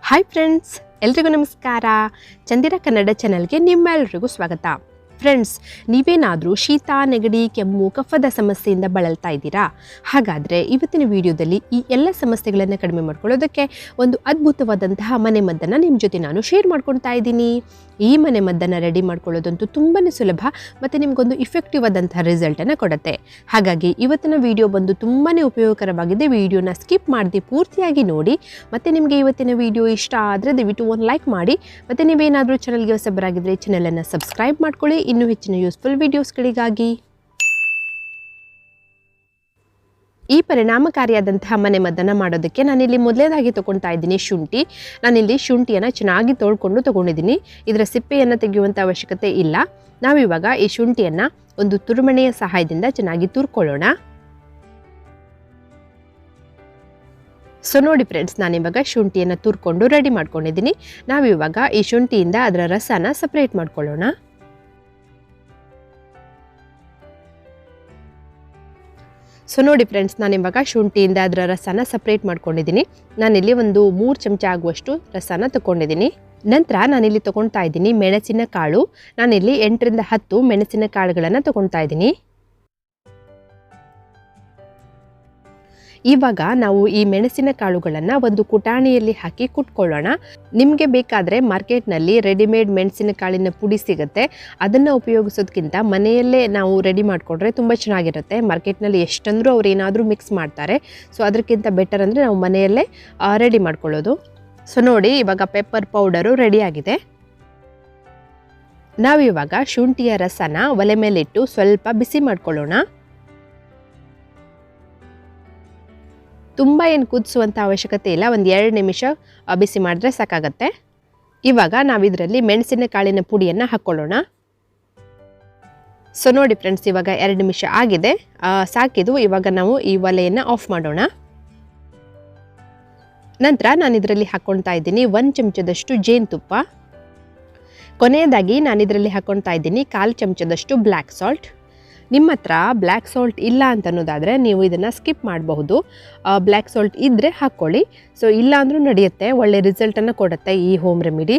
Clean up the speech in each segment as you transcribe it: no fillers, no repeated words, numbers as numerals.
Hi friends, ಎಲ್ರಿಗೂ ನಮಸ್ಕಾರ. ಚಂದಿರ ಕನ್ನಡ ಚಾನೆಲ್ಗೆ ನಿಮ್ಮೆಲ್ಲರಿಗೂ ಸ್ವಾಗತ. ಫ್ರೆಂಡ್ಸ್, ನೀವೇನಾದರೂ ಶೀತ, ನೆಗಡಿ, ಕೆಮ್ಮು, ಕಫದ ಸಮಸ್ಯೆಯಿಂದ ಬಳಲ್ತಾ ಇದ್ದೀರಾ? ಹಾಗಾದರೆ ಇವತ್ತಿನ ವಿಡಿಯೋದಲ್ಲಿ ಈ ಎಲ್ಲ ಸಮಸ್ಯೆಗಳನ್ನು ಕಡಿಮೆ ಮಾಡ್ಕೊಳ್ಳೋದಕ್ಕೆ ಒಂದು ಅದ್ಭುತವಾದಂತಹ ಮನೆಮದ್ದನ್ನು ನಿಮ್ಮ ಜೊತೆ ನಾನು ಶೇರ್ ಮಾಡ್ಕೊಳ್ತಾ ಇದ್ದೀನಿ. ಈ ಮನೆಮದ್ದನ್ನು ರೆಡಿ ಮಾಡ್ಕೊಳ್ಳೋದಂತೂ ತುಂಬಾ ಸುಲಭ ಮತ್ತು ನಿಮಗೊಂದು ಇಫೆಕ್ಟಿವ್ ಆದಂತಹ ರಿಸಲ್ಟನ್ನು ಕೊಡುತ್ತೆ. ಹಾಗಾಗಿ ಇವತ್ತಿನ ವಿಡಿಯೋ ಬಂದು ತುಂಬಾ ಉಪಯೋಗಕರವಾಗಿದೆ. ವಿಡಿಯೋನ ಸ್ಕಿಪ್ ಮಾಡದೆ ಪೂರ್ತಿಯಾಗಿ ನೋಡಿ. ಮತ್ತು ನಿಮಗೆ ಇವತ್ತಿನ ವಿಡಿಯೋ ಇಷ್ಟ ಆದರೆ ದಯವಿಟ್ಟು ಒಂದು ಲೈಕ್ ಮಾಡಿ. ಮತ್ತು ನೀವೇನಾದರೂ ಚಾನಲ್ಗೆ ಹೊಸಬರಾಗಿದ್ದರೆ ಚಾನಲನ್ನು ಸಬ್ಸ್ಕ್ರೈಬ್ ಮಾಡ್ಕೊಳ್ಳಿ ಇನ್ನೂ ಹೆಚ್ಚಿನ ಯೂಸ್ಫುಲ್ ವಿಡಿಯೋಸ್ಗಳಿಗಾಗಿ. ಈ ಪರಿಣಾಮಕಾರಿಯಾದಂತಹ ಮನೆಮದ್ದನ್ನು ಮಾಡೋದಕ್ಕೆ ನಾನಿಲ್ಲಿ ಮೊದಲೇದಾಗಿ ತೊಗೊಳ್ತಾ ಇದ್ದೀನಿ ಶುಂಠಿ. ನಾನಿಲ್ಲಿ ಶುಂಠಿಯನ್ನು ಚೆನ್ನಾಗಿ ತೊಳ್ಕೊಂಡು ತೊಗೊಂಡಿದ್ದೀನಿ. ಇದರ ಸಿಪ್ಪೆಯನ್ನು ತೆಗೆಯುವಂಥ ಅವಶ್ಯಕತೆ ಇಲ್ಲ. ನಾವಿವಾಗ ಈ ಶುಂಠಿಯನ್ನು ಒಂದು ತುರುಮಣೆಯ ಸಹಾಯದಿಂದ ಚೆನ್ನಾಗಿ ತುರ್ಕೊಳ್ಳೋಣ. ಸೊ ನೋಡಿ ಫ್ರೆಂಡ್ಸ್, ನಾನಿವಾಗ ಶುಂಠಿಯನ್ನು ತುರ್ಕೊಂಡು ರೆಡಿ ಮಾಡ್ಕೊಂಡಿದ್ದೀನಿ. ನಾವಿವಾಗ ಈ ಶುಂಠಿಯಿಂದ ಅದರ ರಸನ ಸಪ್ರೇಟ್ ಮಾಡ್ಕೊಳ್ಳೋಣ. ಸೊ ನೋಡಿ ಫ್ರೆಂಡ್ಸ್, ನಾನಿವಾಗ ಶುಂಠಿಯಿಂದ ಅದರ ರಸನ ಸಪ್ರೇಟ್ ಮಾಡ್ಕೊಂಡಿದ್ದೀನಿ. ನಾನಿಲ್ಲಿ ಒಂದು 3 ಚಮಚ ಆಗುವಷ್ಟು ರಸನ ತಗೊಂಡಿದ್ದೀನಿ. ನಂತರ ನಾನಿಲ್ಲಿ ತೊಗೊಳ್ತಾ ಇದ್ದೀನಿ ಮೆಣಸಿನ ಕಾಳು. ನಾನಿಲ್ಲಿ 8 ರಿಂದ 10 ಮೆಣಸಿನ ಕಾಳುಗಳನ್ನು ತೊಗೊಳ್ತಾ ಇದ್ದೀನಿ. ಇವಾಗ ನಾವು ಈ ಮೆಣಸಿನ ಕಾಳುಗಳನ್ನು ಒಂದು ಕುಟಾಣಿಯಲ್ಲಿ ಹಾಕಿ ಕುಟ್ಕೊಳ್ಳೋಣ. ನಿಮಗೆ ಬೇಕಾದರೆ ಮಾರ್ಕೆಟ್ನಲ್ಲಿ ರೆಡಿಮೇಡ್ ಮೆಣಸಿನ ಕಾಳಿನ ಪುಡಿ ಸಿಗುತ್ತೆ. ಅದನ್ನು ಉಪಯೋಗಿಸೋದಕ್ಕಿಂತ ಮನೆಯಲ್ಲೇ ನಾವು ರೆಡಿ ಮಾಡಿಕೊಂಡ್ರೆ ತುಂಬ ಚೆನ್ನಾಗಿರುತ್ತೆ. ಮಾರ್ಕೆಟ್ನಲ್ಲಿ ಎಷ್ಟಂದ್ರೂ ಅವ್ರು ಏನಾದರೂ ಮಿಕ್ಸ್ ಮಾಡ್ತಾರೆ. ಸೊ ಅದಕ್ಕಿಂತ ಬೆಟರ್ ಅಂದರೆ ನಾವು ಮನೆಯಲ್ಲೇ ರೆಡಿ ಮಾಡ್ಕೊಳ್ಳೋದು. ಸೊ ನೋಡಿ, ಇವಾಗ ಪೆಪ್ಪರ್ ಪೌಡರು ರೆಡಿಯಾಗಿದೆ. ನಾವಿವಾಗ ಶುಂಠಿಯ ರಸನ ಒಲೆ ಮೇಲಿಟ್ಟು ಸ್ವಲ್ಪ ಬಿಸಿ ಮಾಡ್ಕೊಳ್ಳೋಣ. ತುಂಬ ಏನು ಕುದಿಸುವಂಥ ಅವಶ್ಯಕತೆ ಇಲ್ಲ, ಒಂದು 2 ನಿಮಿಷ ಬಿಸಿ ಮಾಡಿದ್ರೆ ಸಾಕಾಗತ್ತೆ. ಇವಾಗ ನಾವಿದರಲ್ಲಿ ಮೆಣಸಿನ ಕಾಳಿನ ಪುಡಿಯನ್ನು ಹಾಕ್ಕೊಳ್ಳೋಣ. ಸೊ ನೋಡಿ ಫ್ರೆಂಡ್ಸ್, ಇವಾಗ 2 ನಿಮಿಷ ಆಗಿದೆ, ಸಾಕಿದು. ಇವಾಗ ನಾವು ಈ ಒಲೆಯನ್ನು ಆಫ್ ಮಾಡೋಣ. ನಂತರ ನಾನು ಇದರಲ್ಲಿ ಹಾಕ್ಕೊಳ್ತಾ ಇದ್ದೀನಿ 1 ಚಮಚದಷ್ಟು ಜೇನುತುಪ್ಪ. ಕೊನೆಯದಾಗಿ ನಾನು ಇದರಲ್ಲಿ ಹಾಕ್ಕೊಳ್ತಾ ಇದ್ದೀನಿ 1/4 ಚಮಚದಷ್ಟು ಬ್ಲ್ಯಾಕ್ ಸಾಲ್ಟ್. ನಿಮ್ಮ ಹತ್ರ ಬ್ಲ್ಯಾಕ್ ಸಾಲ್ಟ್ ಇಲ್ಲ ಅಂತ ಅನ್ನೋದಾದರೆ ನೀವು ಇದನ್ನು ಸ್ಕಿಪ್ ಮಾಡಬಹುದು. ಬ್ಲ್ಯಾಕ್ ಸಾಲ್ಟ್ ಇದ್ದರೆ ಹಾಕ್ಕೊಳ್ಳಿ. ಸೊ ಇಲ್ಲ ಅಂದರೂ ನಡೆಯುತ್ತೆ, ಒಳ್ಳೆ ರಿಸಲ್ಟನ್ನು ಕೊಡುತ್ತೆ ಈ ಹೋಮ್ ರೆಮಿಡಿ.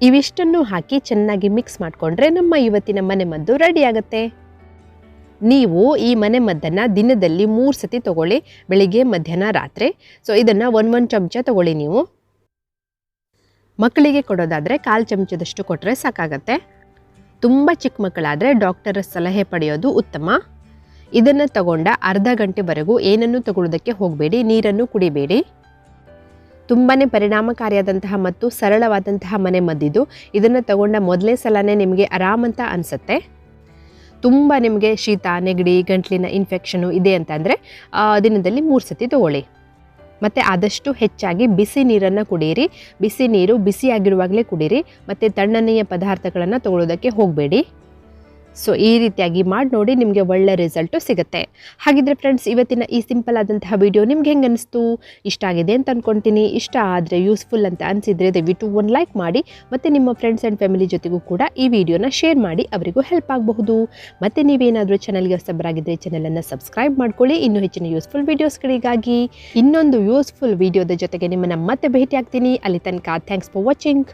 ಇವಿಷ್ಟನ್ನು ಹಾಕಿ ಚೆನ್ನಾಗಿ ಮಿಕ್ಸ್ ಮಾಡಿಕೊಂಡ್ರೆ ನಮ್ಮ ಇವತ್ತಿನ ಮನೆಮದ್ದು ರೆಡಿ ಆಗುತ್ತೆ. ನೀವು ಈ ಮನೆಮದ್ದನ್ನು ದಿನದಲ್ಲಿ 3 ಸತಿ ತೊಗೊಳ್ಳಿ, ಬೆಳಿಗ್ಗೆ, ಮಧ್ಯಾಹ್ನ, ರಾತ್ರಿ. ಸೊ ಇದನ್ನು 1 ಚಮಚ ತೊಗೊಳ್ಳಿ. ನೀವು ಮಕ್ಕಳಿಗೆ ಕೊಡೋದಾದರೆ 1/4 ಚಮಚದಷ್ಟು ಕೊಟ್ಟರೆ ಸಾಕಾಗತ್ತೆ. ತುಂಬ ಚಿಕ್ಕ ಮಕ್ಕಳಾದರೆ ಡಾಕ್ಟರ ಸಲಹೆ ಪಡೆಯೋದು ಉತ್ತಮ. ಇದನ್ನು ತಗೊಂಡ ಅರ್ಧ ಗಂಟೆವರೆಗೂ ಏನನ್ನು ತಗೊಳ್ಳೋದಕ್ಕೆ ಹೋಗಬೇಡಿ, ನೀರನ್ನು ಕುಡಿಬೇಡಿ. ತುಂಬಾ ಪರಿಣಾಮಕಾರಿಯಾದಂತಹ ಮತ್ತು ಸರಳವಾದಂತಹ ಮನೆಮದ್ದಿದು. ಇದನ್ನು ತಗೊಂಡ ಮೊದಲೇ ಸಲನೇ ನಿಮಗೆ ಆರಾಮಂತ ಅನಿಸುತ್ತೆ. ತುಂಬ ನಿಮಗೆ ಶೀತ, ನೆಗಡಿ, ಗಂಟ್ಲಿನ ಇನ್ಫೆಕ್ಷನು ಇದೆ ಅಂತಂದರೆ ದಿನದಲ್ಲಿ 3 ಸತಿ ತಗೊಳ್ಳಿ. ಮತ್ತು ಆದಷ್ಟು ಹೆಚ್ಚಾಗಿ ಬಿಸಿ ನೀರನ್ನು ಕುಡಿಯಿರಿ. ಬಿಸಿ ನೀರು ಬಿಸಿಯಾಗಿರುವಾಗಲೇ ಕುಡೀರಿ. ಮತ್ತು ತಣ್ಣನೆಯ ಪದಾರ್ಥಗಳನ್ನು ತಗೊಳ್ಳೋದಕ್ಕೆ ಹೋಗಬೇಡಿ. ಸೊ ಈ ರೀತಿಯಾಗಿ ಮಾಡಿ ನೋಡಿ, ನಿಮಗೆ ಒಳ್ಳೆ ರಿಸಲ್ಟು ಸಿಗುತ್ತೆ. ಹಾಗಿದ್ರೆ ಫ್ರೆಂಡ್ಸ್, ಇವತ್ತಿನ ಈ ಸಿಂಪಲ್ ಆದಂತಹ ವಿಡಿಯೋ ನಿಮ್ಗೆ ಹೆಂಗೆ ಅನಿಸ್ತು? ಇಷ್ಟ ಆಗಿದೆ ಅಂತ ಅಂದ್ಕೊಳ್ತೀನಿ. ಇಷ್ಟ ಆದರೆ ಯೂಸ್ಫುಲ್ ಅಂತ ಅನಿಸಿದರೆ ದಯವಿಟ್ಟು ಒಂದು ಲೈಕ್ ಮಾಡಿ. ಮತ್ತು ನಿಮ್ಮ ಫ್ರೆಂಡ್ಸ್ ಆ್ಯಂಡ್ ಫ್ಯಾಮಿಲಿ ಜೊತೆಗೂ ಕೂಡ ಈ ವಿಡಿಯೋನ ಶೇರ್ ಮಾಡಿ, ಅವರಿಗೂ ಹೆಲ್ಪ್ ಆಗಬಹುದು. ಮತ್ತು ನೀವೇನಾದರೂ ಚಾನಲ್ಗೆ ಹೊಸಬರಾಗಿದ್ದರೆ ಚಾನಲನ್ನು ಸಬ್ಸ್ಕ್ರೈಬ್ ಮಾಡ್ಕೊಳ್ಳಿ ಇನ್ನೂ ಹೆಚ್ಚಿನ ಯೂಸ್ಫುಲ್ ವೀಡಿಯೋಸ್ಗಳಿಗಾಗಿ. ಇನ್ನೊಂದು ಯೂಸ್ಫುಲ್ ವಿಡಿಯೋದ ಜೊತೆಗೆ ನಿಮ್ಮನ್ನು ಮತ್ತೆ ಭೇಟಿ ಆಗ್ತೀನಿ. ಅಲ್ಲಿ ತನಕ ಥ್ಯಾಂಕ್ಸ್ ಫಾರ್ ವಾಚಿಂಗ್.